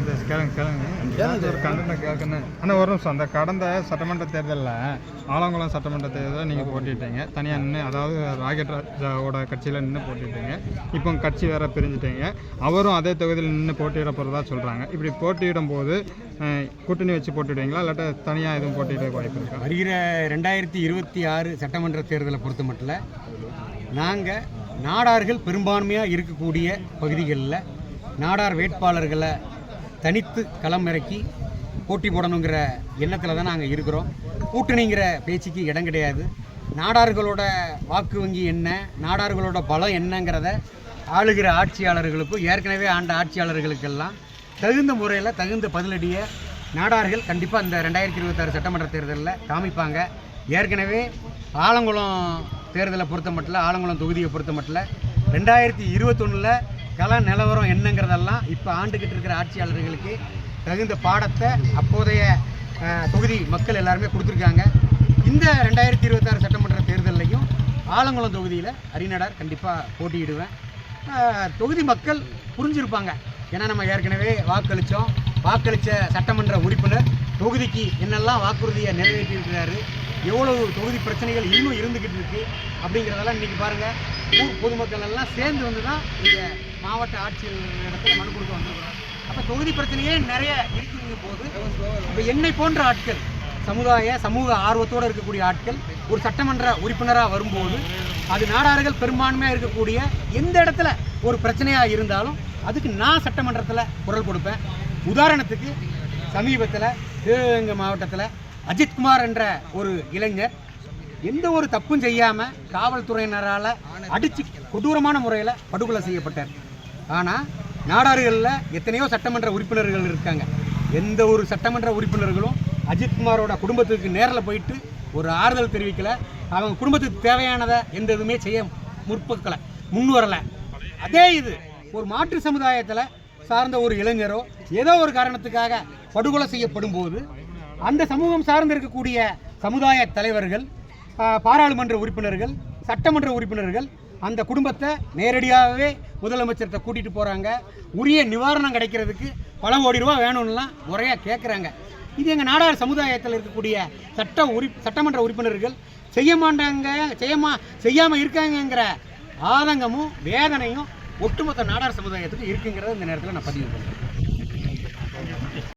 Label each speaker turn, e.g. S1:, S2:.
S1: ஒரு கண்டனம் கேட்கணும். ஆனால் ஒரு நிமிஷம், அந்த கடந்த சட்டமன்ற தேர்தலில் ஆலங்குளம் சட்டமன்ற தேர்தலில் நீங்கள் போட்டிட்டீங்க தனியாக நின்று, அதாவது ராக்கெட் ராஜாவோட கட்சியில் நின்று போட்டிட்டீங்க. இப்போ கட்சி வேற பிரிஞ்சுட்டீங்க. அவரும் அதே தொகுதியில் நின்று போட்டியிட போகிறதா சொல்கிறாங்க. இப்படி போட்டியிடும் போது கூட்டணி வச்சு போட்டிடுவீங்களா, இல்லாட்ட தனியாக எதுவும் போட்டியிட வாய்ப்பு இருக்கா?
S2: வருகிற 2026 சட்டமன்ற தேர்தலை பொறுத்த மட்டும் நாங்கள் நாடார்கள் பெரும்பான்மையாக இருக்கக்கூடிய பகுதிகளில் நாடார் வேட்பாளர்களை தனித்து களம் இறக்கி போட்டி போடணுங்கிற எண்ணத்தில் தான் நாங்கள் இருக்கிறோம். கூட்டணிங்கிற பேச்சுக்கு இடம் கிடையாது. நாடார்களோட வாக்கு வங்கி என்ன, நாடார்களோட பலம் என்னங்கிறத ஆளுகிற ஆட்சியாளர்களுக்கும் ஏற்கனவே ஆண்ட ஆட்சியாளர்களுக்கெல்லாம் தகுந்த முறையில் தகுந்த பதிலடியை நாடார்கள் கண்டிப்பாக இந்த 2026 சட்டமன்ற தேர்தலில் காமிப்பாங்க. ஏற்கனவே ஆலங்குளம் தேர்தலை பொறுத்த மட்டும், ஆலங்குளம் தொகுதியை பொறுத்த மட்டும் 2021 கள நிலவரம் என்னங்கிறதெல்லாம் இப்போ ஆண்டுகிட்டு இருக்கிற ஆட்சியாளர்களுக்கு தகுந்த பாடத்தை அப்போதைய தொகுதி மக்கள் எல்லாருமே கொடுத்துருக்காங்க. இந்த 2026 சட்டமன்ற தேர்தலையும் ஆலங்குளம் தொகுதியில் அரிநடார் கண்டிப்பாக போட்டியிடுவேன். தொகுதி மக்கள் புரிஞ்சிருப்பாங்க. ஏன்னா நம்ம ஏற்கனவே வாக்களித்த சட்டமன்ற உறுப்பினர் தொகுதிக்கு என்னெல்லாம் வாக்குறுதியை நிறைவேற்றியிருக்கிறாரு, எவ்வளவு தொகுதி பிரச்சனைகள் இன்னும் இருந்துக்கிட்டு இருக்குது அப்படிங்கிறதெல்லாம் இன்றைக்கி பாருங்கள். ஊர் பொதுமக்கள் எல்லாம் சேர்ந்து வந்து தான் இந்த மாவட்ட ஆட்சியர் இடத்துல மனு கொடுக்க வந்துருக்கிறோம். அப்போ தொகுதி பிரச்சனையே நிறைய இருக்குங்க போது இப்போ என்னை போன்ற ஆட்கள், சமூக ஆர்வத்தோடு இருக்கக்கூடிய ஆட்கள் ஒரு சட்டமன்ற உறுப்பினராக வரும்போது அது நாடார்கள் பெரும்பான்மையாக இருக்கக்கூடிய எந்த இடத்துல ஒரு பிரச்சனையாக இருந்தாலும் அதுக்கு நான் சட்டமன்றத்தில் குரல் கொடுப்பேன். உதாரணத்துக்கு சமீபத்தில் சிவகங்கை மாவட்டத்தில் அஜித்குமார் என்ற ஒரு இளைஞர் எந்த ஒரு தப்பும் செய்யாமல் காவல்துறையினரால் அடித்து கொடூரமான முறையில் படுகொலை செய்யப்பட்டார். ஆனால் நாடார்களில் எத்தனையோ சட்டமன்ற உறுப்பினர்கள் இருக்காங்க. எந்த ஒரு சட்டமன்ற உறுப்பினர்களும் அஜித்குமாரோட குடும்பத்துக்கு நேரில் போயிட்டு ஒரு ஆறுதல் தெரிவிக்கலை. அவங்க குடும்பத்துக்கு தேவையானதை எந்த இதுவுமே செய்ய முன் வரலை. அதே இது ஒரு மாற்று சமுதாயத்தில் சார்ந்த ஒரு இளைஞரோ ஏதோ ஒரு காரணத்துக்காக படுகொலை செய்யப்படும் போது அந்த சமூகம் சார்ந்து இருக்கக்கூடிய சமுதாய தலைவர்கள், பாராளுமன்ற உறுப்பினர்கள், சட்டமன்ற உறுப்பினர்கள் அந்த குடும்பத்தை நேரடியாகவே முதலமைச்சர்கிட்ட கூட்டிகிட்டு போகிறாங்க. உரிய நிவாரணம் கிடைக்கிறதுக்கு பல கோடி ரூபா வேணும்லாம் முறையாக கேட்குறாங்க. இது எங்கள் நாடார் சமுதாயத்தில் இருக்கக்கூடிய சட்டமன்ற உறுப்பினர்கள் செய்யாமல் இருக்காங்கங்கிற ஆதங்கமும் வேதனையும் ஒட்டுமொத்த நாடார் சமுதாயத்துக்கு இருக்குங்கிறத இந்த நேரத்தில் நான் பதிவு பண்ணுறேன்.